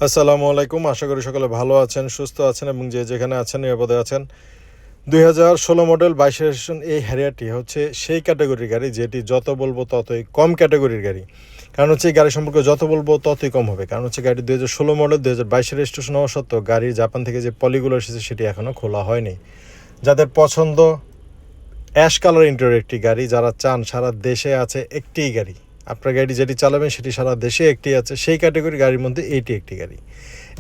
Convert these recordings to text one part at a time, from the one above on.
আসসালামু আলাইকুম। আশা করি সকলে ভালো আছেন, সুস্থ আছেন এবং যে যেখানে আছেন নিরাপদে আছেন। 2016 মডেল 22 রেজিস্ট্রেশন এই হ্যারিয়ারটি হচ্ছে সেই ক্যাটাগরির গাড়ি যেটি যত বলবো ততই কম ক্যাটাগরির গাড়ি। কারণ হচ্ছে এই গাড়ি সম্পর্কে যত বলবো ততই কম হবে। কারণ হচ্ছে গাড়ি 2016 মডেল 2022 রেজিস্ট্রেশন হওয়া সত্ত্বেও গাড়ি জাপান থেকে যে পলিগুলো এসেছে সেটি এখনও খোলা হয়নি। যাদের পছন্দ অ্যাশ কালার ইন্টেরিয়র একটি গাড়ি, যারা চান সারা দেশে আছে একটিই গাড়ি, আপনার গাড়ি যেটি চালাবেন সেটি সারা দেশে একটি আছে, সেই ক্যাটাগরি গাড়ির মধ্যে এইটি একটি গাড়ি।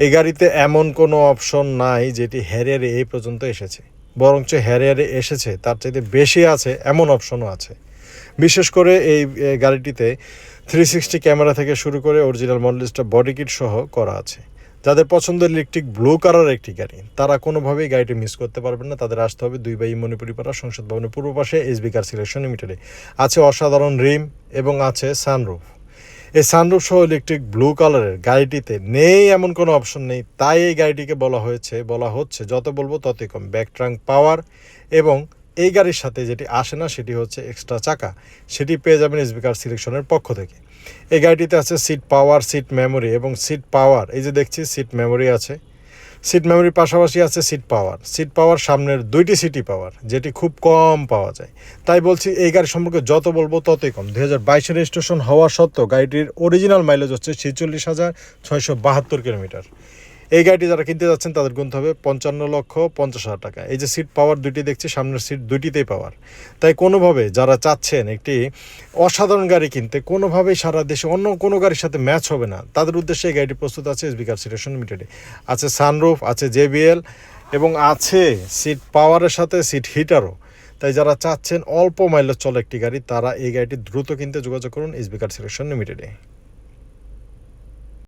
এই গাড়িতে এমন কোনো অপশন নাই যেটি হ্যারিয়ারে এই পর্যন্ত এসেছে, বরঞ্চ হ্যারিয়ারে এসেছে তার চাইতে বেশি আছে এমন অপশনও আছে। বিশেষ করে এই গাড়িটিতে 360 ক্যামেরা থেকে শুরু করে অরিজিনাল মডেলিস্টটা বডি কিট সহ করা আছে। যাদের পছন্দের ইলেকট্রিক ব্লু কালার একটি গাড়ি, তারা কোনোভাবেই গাড়িটি মিস করতে পারবেন না। তাদের আসতে হবে 2 বাই মণিপুরি পাড়া সংসদ ভবনের পূর্ব পাশে এসবি কার সিলেকশন লিমিটেডে। আছে অসাধারণ রিম এবং আছে সানরুফ। এই সানরুফ সহ ইলেকট্রিক ব্লু কালারের গাড়িটিতে নেই এমন কোনো অপশন নেই, তাই এই গাড়িটিকে বলা হচ্ছে যত বলবো ততই কম। ব্যাক ট্রাঙ্ক পাওয়ার এবং এই গাড়ির সাথে যেটি আসে না সেটি হচ্ছে এক্সট্রা চাকা, সেটি পেয়ে যাবেন এসবি কার সিলেকশনের পক্ষ থেকে। এই গাড়িটিতে আছে সিট পাওয়ার, সিট মেমোরি এবং সিট পাওয়ার। এই যে দেখছি সিট মেমোরি আছে, সিট মেমোরির পাশাপাশি আছে সিট পাওয়ার সামনের 2টি সিটি পাওয়ার, যেটি খুব কম পাওয়া যায়। তাই বলছি এই গাড়ি সম্পর্কে যত বলবো ততই কম। 2022 রেজিস্ট্রেশন হওয়া সত্ত্বেও গাড়িটির অরিজিনাল মাইলেজ হচ্ছে 46,672 কিলোমিটার। এই গাড়িটি যারা কিনতে যাচ্ছেন তাদের গুনতে হবে 55,50,000 টাকা। এই যে সিট পাওয়ার 2টি দেখছি, সামনের সিট 2টিতেই পাওয়ার। তাই কোনোভাবে যারা চাচ্ছেন একটি অসাধারণ গাড়ি কিনতে, কোনোভাবেই সারা দেশে অন্য কোনো গাড়ির সাথে ম্যাচ হবে না, তাদের উদ্দেশ্যে এই গাড়িটি প্রস্তুত আছে এসবি কার সিলেকশন লিমিটেডে। আছে সানরুফ, আছে জেবিএল এবং আছে সিট পাওয়ারের সাথে সিট হিটারও। তাই যারা চাচ্ছেন অল্প মাইলেজ চলে একটি গাড়ি, তারা এই গাড়িটি দ্রুত কিনতে যোগাযোগ করুন এসবি কার সিলেকশন লিমিটেডে।